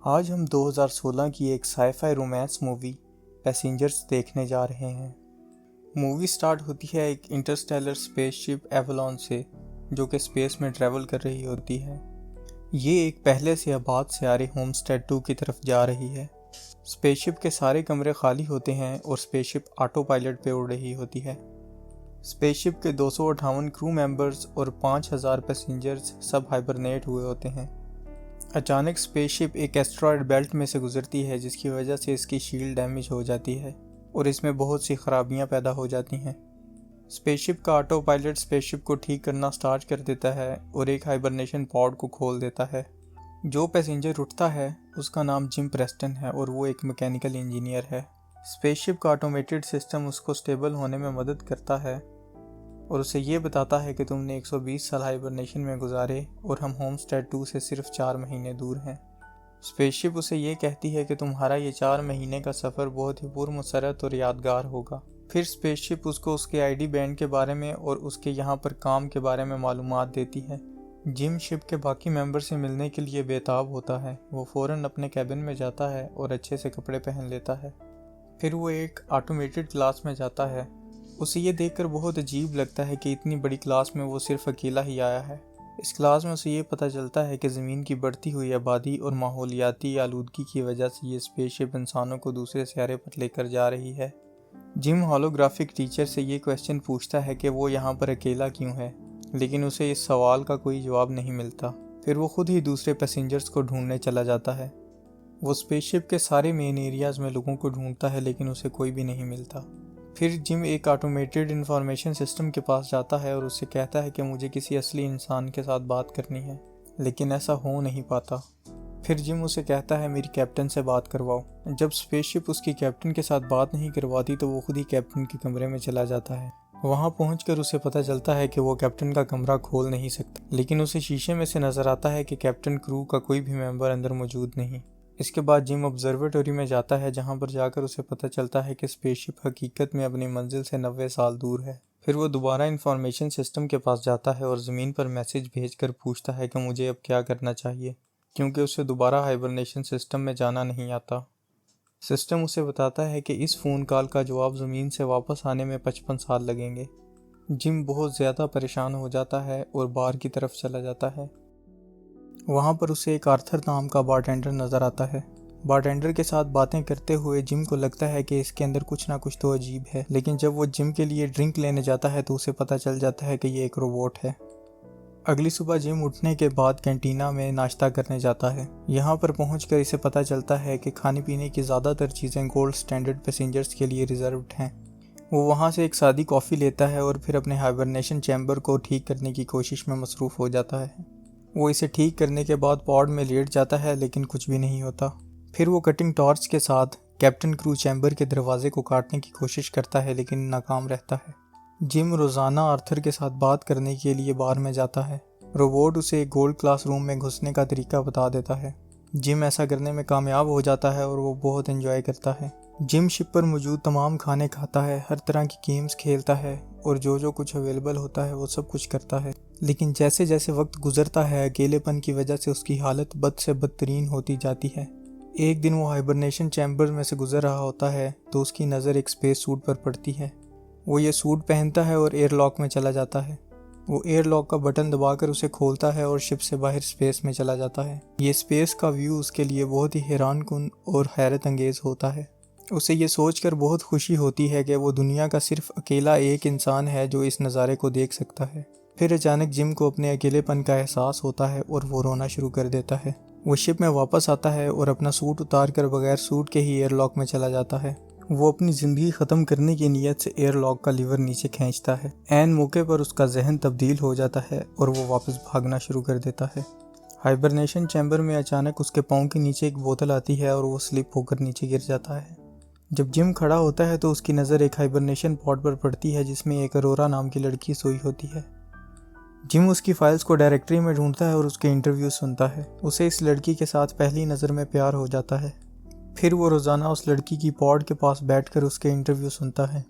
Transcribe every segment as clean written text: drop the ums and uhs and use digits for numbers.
आज हम 2016 की एक साईफाई रोमांस मूवी पैसेंजर्स देखने जा रहे हैं। मूवी स्टार्ट होती है एक इंटरस्टेलर स्पेसशिप एवलॉन से, जो कि स्पेस में ट्रैवल कर रही होती है। ये एक पहले से आबाद से आ रहे होमस्टेड 2 की तरफ जा रही है। स्पेसशिप के सारे कमरे खाली होते हैं और स्पेसशिप ऑटो पायलट पे उड़ रही होती है। स्पेसशिप के 258 क्रू मेंबर्स और 5000 पैसेंजर्स सब हाइबरनेट हुए होते हैं। अचानक स्पेसशिप एक एस्टेरॉयड बेल्ट में से गुजरती है, जिसकी वजह से इसकी शील्ड डैमेज हो जाती है और इसमें बहुत सी खराबियां पैदा हो जाती हैं। स्पेसशिप का ऑटो पायलट स्पेसशिप को ठीक करना स्टार्ट कर देता है और एक हाइबरनेशन पॉड को खोल देता है। जो पैसेंजर उठता है उसका नाम जिम प्रेस्टन है और वो एक मैकेनिकल इंजीनियर है। स्पेसशिप का ऑटोमेटेड सिस्टम उसको स्टेबल होने में मदद करता है और उसे ये बताता है कि तुमने 120 साल हाइबरनेशन में गुजारे और हम होमस्टेड 2 से सिर्फ 4 महीने दूर हैं। स्पेसशिप उसे ये कहती है कि तुम्हारा ये 4 महीने का सफ़र बहुत ही पुरमसरत और यादगार होगा। फिर स्पेसशिप उसको उसके आईडी बैंड के बारे में और उसके यहाँ पर काम के बारे में मालूमात देती है। जिम शिप के बाकी मेंबर से मिलने के लिए बेताब होता है। वो फ़ौरन अपने कैबिन में जाता है और अच्छे से कपड़े पहन लेता है। फिर वो एक ऑटोमेटेड क्लास में जाता है। उसे ये देखकर बहुत अजीब लगता है कि इतनी बड़ी क्लास में वो सिर्फ अकेला ही आया है। इस क्लास में उसे ये पता चलता है कि ज़मीन की बढ़ती हुई आबादी और माहौलियाती आलूदगी की वजह से ये स्पेसशिप इंसानों को दूसरे सियारे पर लेकर जा रही है। जिम होलोग्राफिक टीचर से ये क्वेश्चन पूछता है कि वो यहाँ पर अकेला क्यों है, लेकिन उसे इस सवाल का कोई जवाब नहीं मिलता। फिर वो खुद ही दूसरे पैसेंजर्स को ढूंढने चला जाता है। वो स्पेसशिप के सारे मेन एरियाज़ में लोगों को ढूंढता है, लेकिन उसे कोई भी नहीं मिलता। फिर जिम एक ऑटोमेटेड इंफॉर्मेशन सिस्टम के पास जाता है और उससे कहता है कि मुझे किसी असली इंसान के साथ बात करनी है, लेकिन ऐसा हो नहीं पाता। फिर जिम उसे कहता है मेरी कैप्टन से बात करवाओ। जब स्पेसशिप उसकी कैप्टन के साथ बात नहीं करवाती तो वो खुद ही कैप्टन के कमरे में चला जाता है। वहाँ पहुंचकर उसे पता चलता है कि वो कैप्टन का कमरा खोल नहीं सकता, लेकिन उसे शीशे में से नज़र आता है कि कैप्टन क्रू का कोई भी मेंबर अंदर मौजूद नहीं। इसके बाद जिम ऑब्जर्वेटरी में जाता है, जहां पर जाकर उसे पता चलता है कि स्पेसशिप हकीकत में अपनी मंजिल से 90 साल दूर है। फिर वो दोबारा इंफॉर्मेशन सिस्टम के पास जाता है और ज़मीन पर मैसेज भेजकर पूछता है कि मुझे अब क्या करना चाहिए, क्योंकि उसे दोबारा हाइबरनेशन सिस्टम में जाना नहीं आता। सिस्टम उसे बताता है कि इस फ़ोन कॉल का जवाब ज़मीन से वापस आने में 55 साल लगेंगे। जिम बहुत ज़्यादा परेशान हो जाता है और बार की तरफ चला जाता है। वहाँ पर उसे एक आर्थर नाम का बारटेंडर नज़र आता है। बारटेंडर के साथ बातें करते हुए जिम को लगता है कि इसके अंदर कुछ ना कुछ तो अजीब है, लेकिन जब वो जिम के लिए ड्रिंक लेने जाता है तो उसे पता चल जाता है कि ये एक रोबोट है। अगली सुबह जिम उठने के बाद कैंटीना में नाश्ता करने जाता है। यहाँ पर पहुँचकर इसे पता चलता है कि खाने पीने की ज़्यादातर चीज़ें गोल्ड स्टैंडर्ड पैसेंजर्स के लिए रिजर्व्ड हैं। वो वहाँ से एक सादी कॉफ़ी लेता है और फिर अपने हाइबरनेशन चैम्बर को ठीक करने की कोशिश में मसरूफ़ हो जाता है। वो इसे ठीक करने के बाद पॉड में लेट जाता है, लेकिन कुछ भी नहीं होता। फिर वो कटिंग टॉर्च के साथ कैप्टन क्रू चैम्बर के दरवाजे को काटने की कोशिश करता है, लेकिन नाकाम रहता है। जिम रोज़ाना आर्थर के साथ बात करने के लिए बार में जाता है। रोबोट उसे एक गोल्ड क्लास रूम में घुसने का तरीका बता देता है। जिम ऐसा करने में कामयाब हो जाता है और वो बहुत एंजॉय करता है। जिम शिप पर मौजूद तमाम खाने खाता है, हर तरह की गेम्स खेलता है और जो कुछ अवेलेबल होता है वो सब कुछ करता है। लेकिन जैसे जैसे वक्त गुजरता है, अकेलेपन की वजह से उसकी हालत बद से बदतरीन होती जाती है। एक दिन वो हाइबरनेशन चैम्बर में से गुजर रहा होता है तो उसकी नज़र एक स्पेस सूट पर पड़ती है। वो ये सूट पहनता है और एयरलॉक में चला जाता है। वो एयरलॉक का बटन दबाकर उसे खोलता है और शिप से बाहर स्पेस में चला जाता है। ये स्पेस का व्यू उसके लिए बहुत ही हैरानकुन और हैरत अंगेज़ होता है। उसे ये सोचकर बहुत खुशी होती है कि वो दुनिया का सिर्फ अकेला एक इंसान है जो इस नज़ारे को देख सकता है। फिर अचानक जिम को अपने अकेलेपन का एहसास होता है और वो रोना शुरू कर देता है। वो शिप में वापस आता है और अपना सूट उतार कर बगैर सूट के ही एयरलॉक में चला जाता है। वो अपनी ज़िंदगी ख़त्म करने की नीयत से एयरलॉक का लीवर नीचे खींचता है। ऐन मौके पर उसका जहन तब्दील हो जाता है और वो वापस भागना शुरू कर देता है। हाइबरनेशन चैम्बर में अचानक उसके पाँव के नीचे एक बोतल आती है और वो स्लिप होकर नीचे गिर जाता है। जब जिम खड़ा होता है तो उसकी नज़र एक हाइबरनेशन पॉड पर पड़ती है, जिसमें एक अरोरा नाम की लड़की सोई होती है। जिम उसकी फाइल्स को डायरेक्टरी में ढूंढता है और उसके इंटरव्यू सुनता है। उसे इस लड़की के साथ पहली नज़र में प्यार हो जाता है। फिर वो रोज़ाना उस लड़की की पॉड के पास बैठकर उसके इंटरव्यू सुनता है।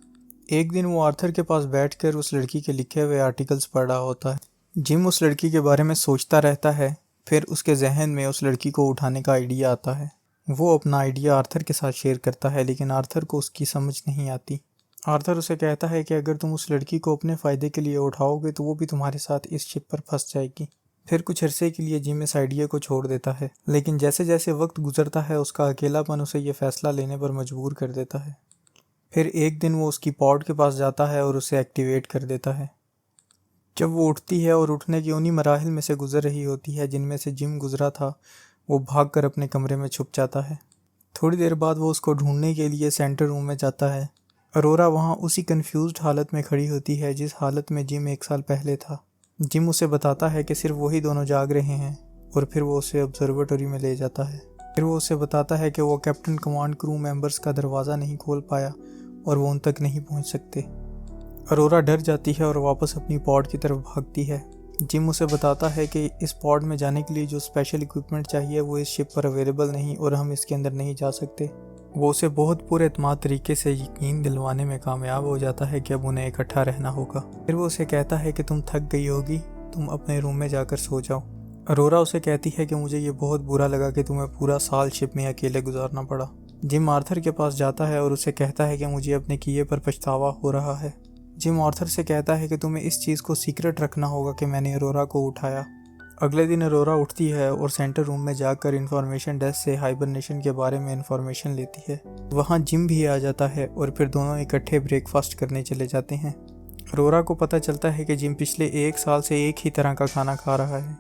एक दिन वो आर्थर के पास बैठकर उस लड़की के लिखे हुए आर्टिकल्स पढ़ रहा होता है। जिम उस लड़की के बारे में सोचता रहता है फिर उसके जहन में उस लड़की को उठाने का आइडिया आता है। वो अपना आइडिया आर्थर के साथ शेयर करता है, लेकिन आर्थर को उसकी समझ नहीं आती। आर्थर उसे कहता है कि अगर तुम उस लड़की को अपने फ़ायदे के लिए उठाओगे तो वो भी तुम्हारे साथ इस शिप पर फंस जाएगी। फिर कुछ अरसे के लिए जिम इस आइडिया को छोड़ देता है, लेकिन जैसे जैसे वक्त गुजरता है उसका अकेलापन उसे ये फैसला लेने पर मजबूर कर देता है। फिर एक दिन वो उसकी पॉड के पास जाता है और उसे एक्टिवेट कर देता है। जब वो उठती है और उठने की उन्हीं मराहिल में से गुजर रही होती है जिनमें से जिम गुजरा था, वो भागकर अपने कमरे में छुप जाता है। थोड़ी देर बाद वो उसको ढूंढने के लिए सेंटर रूम में जाता है। अरोरा वहाँ उसी कंफ्यूज्ड हालत में खड़ी होती है जिस हालत में जिम 1 साल पहले था। जिम उसे बताता है कि सिर्फ वही दोनों जाग रहे हैं और फिर वो उसे ऑब्जर्वेटरी में ले जाता है। फिर वो उसे बताता है कि वो कैप्टन कमांड क्रू मेंबर्स का दरवाज़ा नहीं खोल पाया और वो उन तक नहीं पहुंच सकते। अरोरा डर जाती है और वापस अपनी पॉड की तरफ भागती है। जिम उसे बताता है कि इस पॉड में जाने के लिए जो स्पेशल इक्विपमेंट चाहिए वो इस शिप पर अवेलेबल नहीं और हम इसके अंदर नहीं जा सकते। वो उसे बहुत पुरएतमाद तरीके से यकीन दिलवाने में कामयाब हो जाता है कि अब उन्हें इकट्ठा रहना होगा। फिर वो उसे कहता है कि तुम थक गई होगी, तुम अपने रूम में जाकर सो जाओ। अरोरा उसे कहती है कि मुझे ये बहुत बुरा लगा कि तुम्हें पूरा साल शिप में अकेले गुजारना पड़ा। जिम आर्थर के पास जाता है और उसे कहता है कि मुझे अपने किए पर पछतावा हो रहा है। जिम आर्थर से कहता है कि तुम्हें इस चीज़ को सीक्रेट रखना होगा कि मैंने अरोरा को उठाया। अगले दिन अरोरा उठती है और सेंटर रूम में जाकर इंफॉर्मेशन डेस्क से हाइबरनेशन के बारे में इंफॉर्मेशन लेती है। वहाँ जिम भी आ जाता है और फिर दोनों इकट्ठे ब्रेकफास्ट करने चले जाते हैं। अरोरा को पता चलता है कि जिम पिछले 1 साल से एक ही तरह का खाना खा रहा है।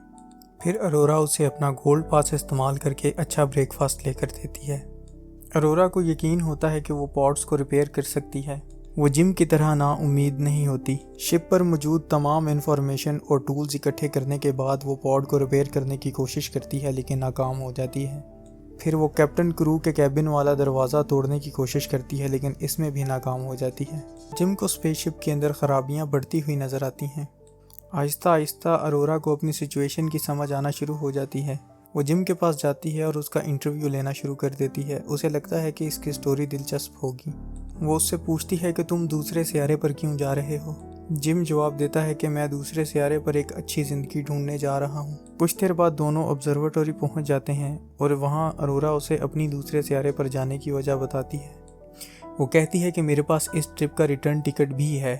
फिर अरोरा उसे अपना गोल्ड पास इस्तेमाल करके अच्छा ब्रेकफास्ट लेकर देती है। अरोरा को यकीन होता है कि वो पॉड्स को रिपेयर कर सकती है। वो जिम की तरह ना उम्मीद नहीं होती। शिप पर मौजूद तमाम इंफॉर्मेशन और टूल्स इकट्ठे करने के बाद वो पॉड को रिपेयर करने की कोशिश करती है, लेकिन नाकाम हो जाती है। फिर वो कैप्टन क्रू के कैबिन वाला दरवाज़ा तोड़ने की कोशिश करती है, लेकिन इसमें भी नाकाम हो जाती है। जिम को स्पेसशिप के अंदर खराबियाँ बढ़ती हुई नज़र आती हैं। आहिस्ता आहिस्ता अरोरा को अपनी सिचुएशन की समझ आना शुरू हो जाती है। वो जिम के पास जाती है और उसका इंटरव्यू लेना शुरू कर देती है। उसे लगता है कि इसकी स्टोरी दिलचस्प होगी। वो उससे पूछती है कि तुम दूसरे सियारे पर क्यों जा रहे हो। जिम जवाब देता है कि मैं दूसरे सियारे पर एक अच्छी ज़िंदगी ढूंढने जा रहा हूँ। कुछ देर बाद दोनों ऑब्जर्वेटरी पहुँच जाते हैं और वहाँ अरोरा उसे अपनी दूसरे सियारे पर जाने की वजह बताती है। वो कहती है कि मेरे पास इस ट्रिप का रिटर्न टिकट भी है।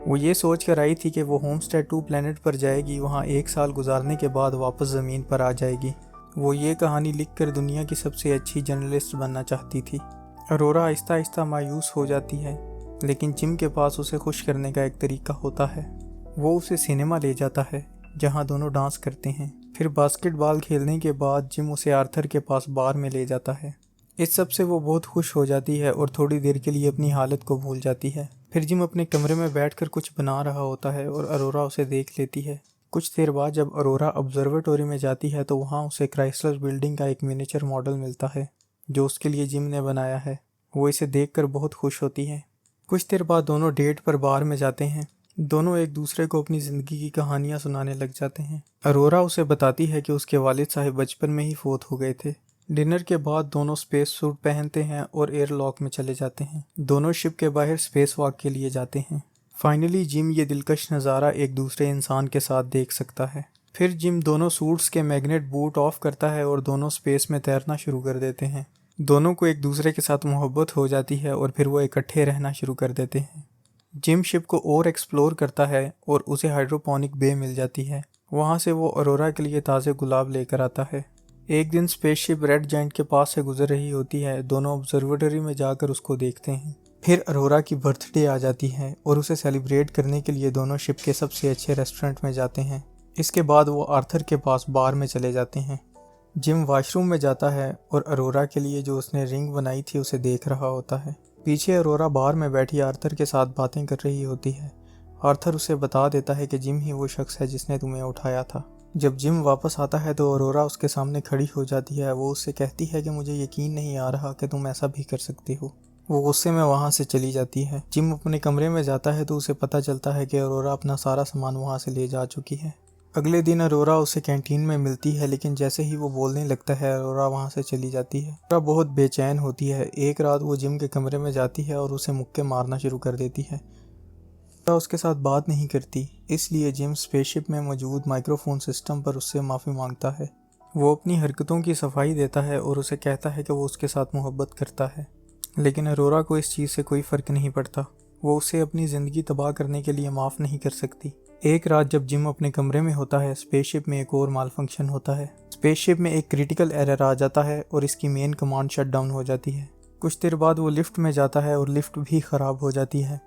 वो ये सोच कर आई थी कि वो होमस्टेड 2 प्लैनेट पर जाएगी, वहाँ 1 साल गुजारने के बाद वापस ज़मीन पर आ जाएगी। वो ये कहानी लिखकर दुनिया की सबसे अच्छी जर्नलिस्ट बनना चाहती थी। अरोरा आहिस्ता आहिस्ता मायूस हो जाती है, लेकिन जिम के पास उसे खुश करने का एक तरीका होता है। वो उसे सिनेमा ले जाता है जहाँ दोनों डांस करते हैं। फिर बास्केटबॉल खेलने के बाद जिम उसे आर्थर के पास बार में ले जाता है। इस सब से वो बहुत खुश हो जाती है और थोड़ी देर के लिए अपनी हालत को भूल जाती है। फिर जिम अपने कमरे में बैठकर कुछ बना रहा होता है और अरोरा उसे देख लेती है। कुछ देर बाद जब अरोरा ऑब्जर्वेटरी में जाती है तो वहाँ उसे क्राइसलर बिल्डिंग का एक मिनिएचर मॉडल मिलता है जो उसके लिए जिम ने बनाया है। वो इसे देखकर बहुत खुश होती है। कुछ देर बाद दोनों डेट पर बार में जाते हैं। दोनों एक दूसरे को अपनी ज़िंदगी की कहानियाँ सुनाने लग जाते हैं। अरोरा उसे बताती है कि उसके वालिद साहब बचपन में ही फोत हो गए थे। डिनर के बाद दोनों स्पेस सूट पहनते हैं और एयरलॉक में चले जाते हैं। दोनों शिप के बाहर स्पेस वॉक के लिए जाते हैं। फाइनली जिम ये दिलकश नज़ारा एक दूसरे इंसान के साथ देख सकता है। फिर जिम दोनों सूट्स के मैग्नेट बूट ऑफ करता है और दोनों स्पेस में तैरना शुरू कर देते हैं। दोनों को एक दूसरे के साथ मोहब्बत हो जाती है और फिर वो इकट्ठे रहना शुरू कर देते हैं। जिम शिप को और एक्सप्लोर करता है और उसे हाइड्रोपोनिक बे मिल जाती है। वहाँ से वो अरोरा के लिए ताज़े गुलाब लेकर आता है। एक दिन स्पेसशिप रेड जायंट के पास से गुजर रही होती है। दोनों ऑब्जर्वेटरी में जाकर उसको देखते हैं। फिर अरोरा की बर्थडे आ जाती है और उसे सेलिब्रेट करने के लिए दोनों शिप के सबसे अच्छे रेस्टोरेंट में जाते हैं। इसके बाद वो आर्थर के पास बार में चले जाते हैं। जिम वॉशरूम में जाता है और अरोरा के लिए जो उसने रिंग बनाई थी उसे देख रहा होता है। पीछे अरोरा बार में बैठी आर्थर के साथ बातें कर रही होती है। आर्थर उसे बता देता है कि जिम ही वो शख्स है जिसने तुम्हें उठाया था। जब जिम वापस आता है तो अरोरा उसके सामने खड़ी हो जाती है। वो उससे कहती है कि मुझे यकीन नहीं आ रहा कि तुम ऐसा भी कर सकती हो। वो गुस्से में वहाँ से चली जाती है। जिम अपने कमरे में जाता है तो उसे पता चलता है कि अरोरा अपना सारा सामान वहाँ से ले जा चुकी है। अगले दिन अरोरा उसे कैंटीन में मिलती है, लेकिन जैसे ही वो बोलने लगता है अरोरा वहाँ से चली जाती है। अरोरा बहुत बेचैन होती है। एक रात वो जिम के कमरे में जाती है और उसे मुक्के मारना शुरू कर देती है। उसके साथ बात नहीं करती, इसलिए जिम स्पेसशिप में मौजूद माइक्रोफोन सिस्टम पर उससे माफ़ी मांगता है। वो अपनी हरकतों की सफाई देता है और उसे कहता है कि वो उसके साथ मोहब्बत करता है, लेकिन अरोरा को इस चीज़ से कोई फ़र्क नहीं पड़ता। वो उसे अपनी ज़िंदगी तबाह करने के लिए माफ़ नहीं कर सकती। एक रात जब जिम अपने कमरे में होता है, स्पेसशिप में एक और माल फंक्शन होता है। स्पेसशिप में एक क्रिटिकल एरर आ जाता है और इसकी मेन कमांड शट डाउन हो जाती है। कुछ देर बाद वो लिफ्ट में जाता है और लिफ्ट भी ख़राब हो जाती है।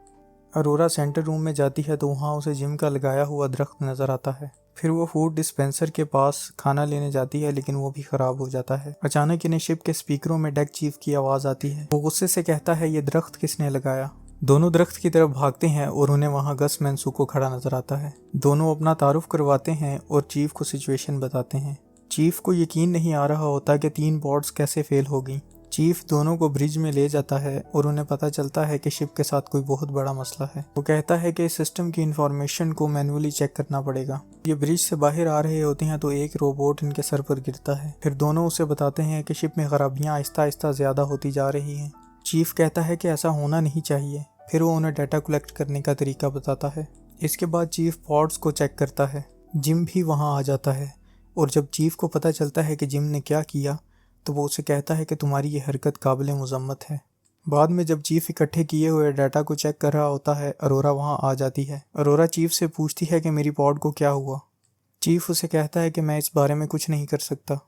अरोरा सेंटर रूम में जाती है तो वहाँ उसे जिम का लगाया हुआ दरख्त नज़र आता है। फिर वो फूड डिस्पेंसर के पास खाना लेने जाती है, लेकिन वो भी ख़राब हो जाता है। अचानक इन्हें शिप के स्पीकरों में डेक चीफ की आवाज़ आती है। वो गुस्से से कहता है, ये दरख्त किसने लगाया। दोनों दरख्त की तरफ भागते हैं और उन्हें वहाँ गस मैनसूको खड़ा नजर आता है। दोनों अपना तारुफ करवाते हैं और चीफ को सिचुएशन बताते हैं। चीफ को यकीन नहीं आ रहा होता कि 3 पॉड्स कैसे फेल हो गई। चीफ दोनों को ब्रिज में ले जाता है और उन्हें पता चलता है कि शिप के साथ कोई बहुत बड़ा मसला है। वो कहता है कि इस सिस्टम की इंफॉर्मेशन को मैन्युअली चेक करना पड़ेगा। ये ब्रिज से बाहर आ रहे होते हैं तो एक रोबोट इनके सर पर गिरता है। फिर दोनों उसे बताते हैं कि शिप में खराबियाँ आहिस्ता आहिस्ता ज़्यादा होती जा रही हैं। चीफ कहता है कि ऐसा होना नहीं चाहिए। फिर वो उन्हें डाटा कलेक्ट करने का तरीका बताता है। इसके बाद चीफ पॉड्स को चेक करता है। जिम भी वहाँ आ जाता है और जब चीफ को पता चलता है कि जिम ने क्या किया तो वो उसे कहता है कि तुम्हारी ये हरकत काबिल मुज़म्मत है। बाद में जब चीफ इकट्ठे किए हुए डाटा को चेक कर रहा होता है, अरोरा वहाँ आ जाती है। अरोरा चीफ से पूछती है कि मेरी पॉड को क्या हुआ। चीफ उसे कहता है कि मैं इस बारे में कुछ नहीं कर सकता।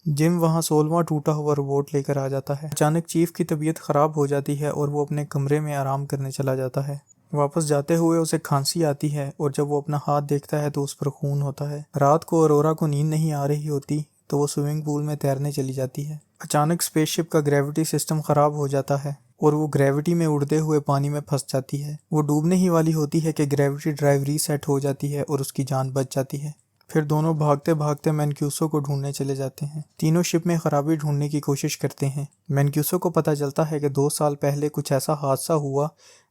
जिम वहाँ 16वां टूटा हुआ रोबोट लेकर आ जाता है। अचानक चीफ की तबीयत ख़राब हो जाती है और वो अपने कमरे में आराम करने चला जाता है। वापस जाते हुए उसे खांसी आती है और जब वो अपना हाथ देखता है तो उस पर खून होता है। रात को अरोरा को नींद नहीं आ रही होती तो वो स्विमिंग पूल में तैरने चली जाती है। अचानक स्पेसशिप का ग्रेविटी सिस्टम ख़राब हो जाता है और वो ग्रेविटी में उड़ते हुए पानी में फंस जाती है। वो डूबने ही वाली होती है कि ग्रेविटी ड्राइव रीसेट हो जाती है और उसकी जान बच जाती है। फिर दोनों भागते भागते मैनक्यूसो को ढूंढने चले जाते हैं। तीनों शिप में खराबी ढूंढने की कोशिश करते हैं। मैनक्यूसो को पता चलता है कि 2 साल पहले कुछ ऐसा हादसा हुआ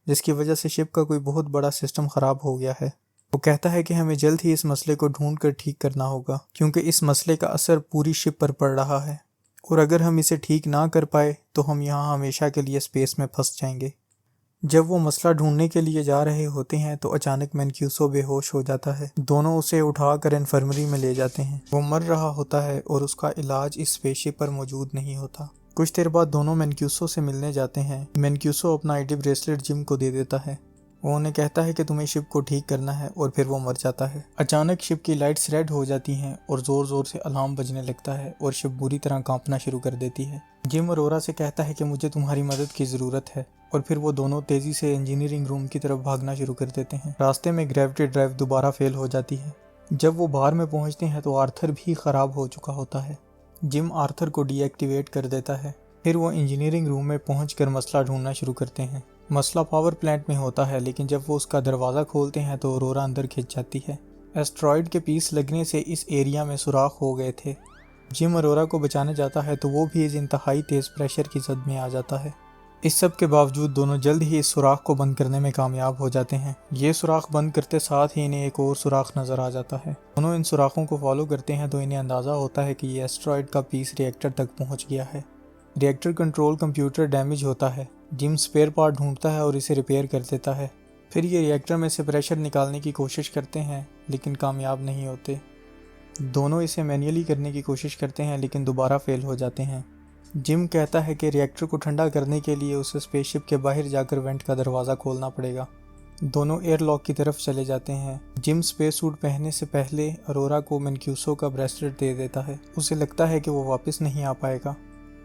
जिसकी वजह से शिप का कोई बहुत बड़ा सिस्टम ख़राब हो गया है। वो कहता है कि हमें जल्द ही इस मसले को ढूंढकर ठीक करना होगा, क्योंकि इस मसले का असर पूरी शिप पर पड़ रहा है और अगर हम इसे ठीक ना कर पाए तो हम यहाँ हमेशा के लिए स्पेस में फंस जाएंगे। जब वो मसला ढूंढने के लिए जा रहे होते हैं तो अचानक मैनक्यूसो बेहोश हो जाता है। दोनों उसे उठाकर इन्फर्मरी में ले जाते हैं। वो मर रहा होता है और उसका इलाज इस स्पेसशिप पर मौजूद नहीं होता। कुछ देर बाद दोनों मैनक्यूसो से मिलने जाते हैं। मैनक्यूसो अपना आईडी ब्रेसलेट जिम को दे देता है। वो उन्हें कहता है कि तुम्हें शिप को ठीक करना है और फिर वो मर जाता है। अचानक शिप की लाइट्स रेड हो जाती हैं और ज़ोर ज़ोर से अलार्म बजने लगता है और शिप बुरी तरह कांपना शुरू कर देती है। जिम अरोरा से कहता है कि मुझे तुम्हारी मदद की ज़रूरत है और फिर वो दोनों तेज़ी से इंजीनियरिंग रूम की तरफ भागना शुरू कर देते हैं। रास्ते में ग्रेविटी ड्राइव दोबारा फेल हो जाती है। जब वो बाहर में पहुँचते हैं तो आर्थर भी ख़राब हो चुका होता है। जिम आर्थर को डीएक्टिवेट कर देता है। फिर वो इंजीनियरिंग रूम में पहुंचकर मसला ढूंढना शुरू करते हैं। मसला पावर प्लांट में होता है, लेकिन जब वो उसका दरवाज़ा खोलते हैं तो अरोरा अंदर खिंच जाती है। एस्ट्रॉयड के पीस लगने से इस एरिया में सुराख हो गए थे। जिम अरोरा को बचाने जाता है तो वो भी इस इंतहाई तेज़ प्रेशर की जद में आ जाता है। इस सब के बावजूद दोनों जल्द ही इस सुराख को बंद करने में कामयाब हो जाते हैं। ये सुराख बंद करते साथ ही इन्हें एक और सुराख नज़र आ जाता है। दोनों इन सुराखों को फॉलो करते हैं तो इन्हें अंदाज़ा होता है कि ये एस्ट्रॉयड का पीस रिएक्टर तक पहुँच गया है। रिएक्टर कंट्रोल कंप्यूटर डैमेज होता है। जिम स्पेयर पार्ट ढूंढता है और इसे रिपेयर कर देता है। फिर ये रिएक्टर में से प्रेशर निकालने की कोशिश करते हैं लेकिन कामयाब नहीं होते। दोनों इसे मैन्युअली करने की कोशिश करते हैं लेकिन दोबारा फेल हो जाते हैं। जिम कहता है कि रिएक्टर को ठंडा करने के लिए उसे स्पेसशिप के बाहर जाकर वेंट का दरवाज़ा खोलना पड़ेगा। दोनों एयरलॉक की तरफ चले जाते हैं। जिम स्पेस सूट पहनने से पहले अरोरा को मैनक्यूसो का ब्रेसलेट दे देता है। उसे लगता है कि वो वापस नहीं आ पाएगा।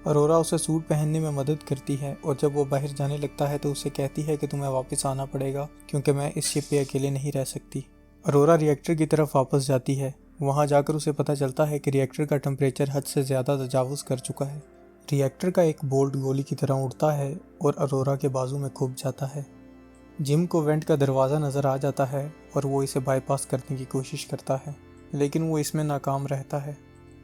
अरोरा उसे सूट पहनने में मदद करती है और जब वो बाहर जाने लगता है तो उसे कहती है कि तुम्हें वापस आना पड़ेगा क्योंकि मैं इस शिप पे अकेले नहीं रह सकती। अरोरा रिएक्टर की तरफ वापस जाती है। वहाँ जाकर उसे पता चलता है कि रिएक्टर का टेम्परेचर हद से ज़्यादा तजावुज़ कर चुका है। रिएक्टर का एक बोल्ट गोली की तरह उड़ता है और अरोरा के बाजू में खुब जाता है। जिम को वेंट का दरवाज़ा नज़र आ जाता है और वो इसे बाईपास करने की कोशिश करता है, लेकिन वो इसमें नाकाम रहता है।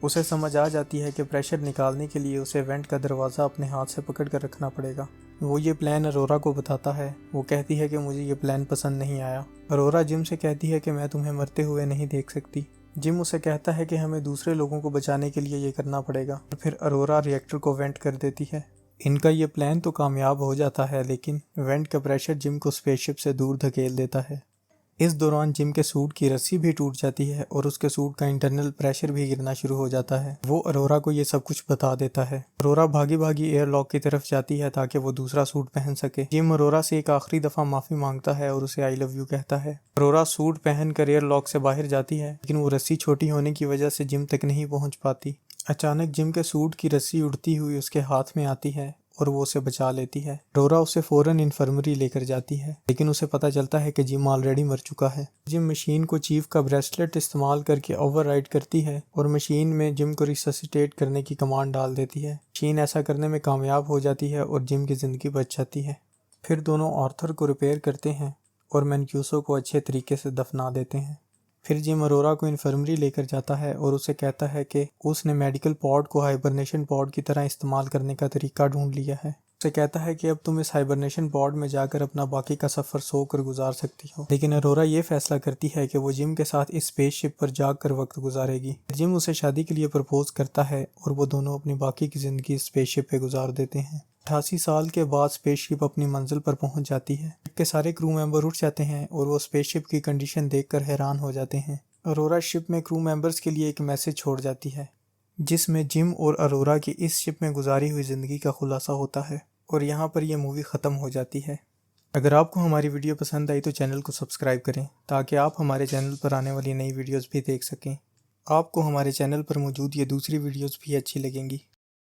उसे समझ आ जाती है कि प्रेशर निकालने के लिए उसे वेंट का दरवाज़ा अपने हाथ से पकड़ कर रखना पड़ेगा। वो ये प्लान अरोरा को बताता है। वो कहती है कि मुझे ये प्लान पसंद नहीं आया। अरोरा जिम से कहती है कि मैं तुम्हें मरते हुए नहीं देख सकती। जिम उसे कहता है कि हमें दूसरे लोगों को बचाने के लिए ये करना पड़ेगा और फिर अरोरा रिएक्टर को वेंट कर देती है। इनका ये प्लान तो कामयाब हो जाता है, लेकिन वेंट का प्रेशर जिम को स्पेसशिप से दूर धकेल देता है। इस दौरान जिम के सूट की रस्सी भी टूट जाती है और उसके सूट का इंटरनल प्रेशर भी गिरना शुरू हो जाता है। वो अरोरा को ये सब कुछ बता देता है। अरोरा भागी भागी एयरलॉक की तरफ जाती है ताकि वो दूसरा सूट पहन सके। जिम अरोरा से एक आखिरी दफा माफी मांगता है और उसे आई लव यू कहता है। अरोरा सूट पहन कर एयरलॉक से बाहर जाती है, लेकिन वो रस्सी छोटी होने की वजह से जिम तक नहीं पहुंच पाती। अचानक जिम के सूट की रस्सी उड़ती हुई उसके हाथ में आती है और वो उसे बचा लेती है। अरोरा उसे फौरन इन्फर्मरी लेकर जाती है, लेकिन उसे पता चलता है कि जिम ऑलरेडी मर चुका है। जिम मशीन को चीफ का ब्रेसलेट इस्तेमाल करके ओवरराइड करती है और मशीन में जिम को रिससिटेट करने की कमांड डाल देती है। मशीन ऐसा करने में कामयाब हो जाती है और जिम की जिंदगी बच जाती है। फिर दोनों आर्थर को रिपेयर करते हैं और मैनक्यूसो को अच्छे तरीके से दफना देते हैं। फिर जिम अरोरा को इन्फर्मरी लेकर जाता है और उसे कहता है कि उसने मेडिकल पॉड को हाइबरनेशन पॉड की तरह इस्तेमाल करने का तरीका ढूंढ लिया है। उसे कहता है कि अब तुम इस हाइबरनेशन पॉड में जाकर अपना बाकी का सफ़र सोकर गुजार सकती हो। लेकिन अरोरा ये फैसला करती है कि वो जिम के साथ इस स्पेसशिप पर जाकर वक्त गुजारेगी। जिम उसे शादी के लिए प्रपोज करता है और वो दोनों अपनी बाकी की ज़िंदगी स्पेसशिप पे गुजार देते हैं। 88 साल के बाद स्पेसशिप अपनी मंजिल पर पहुंच जाती है। शिप के सारे क्रू मेंबर उठ जाते हैं और वो स्पेसशिप की कंडीशन देखकर हैरान हो जाते हैं। अरोरा शिप में क्रू मेंबर्स के लिए एक मैसेज छोड़ जाती है, जिसमें जिम और अरोरा की इस शिप में गुजारी हुई ज़िंदगी का खुलासा होता है। और यहाँ पर यह मूवी ख़त्म हो जाती है। अगर आपको हमारी वीडियो पसंद आई तो चैनल को सब्सक्राइब करें ताकि आप हमारे चैनल पर आने वाली नई वीडियोज़ भी देख सकें। आपको हमारे चैनल पर मौजूद ये दूसरी वीडियोज़ भी अच्छी लगेंगी।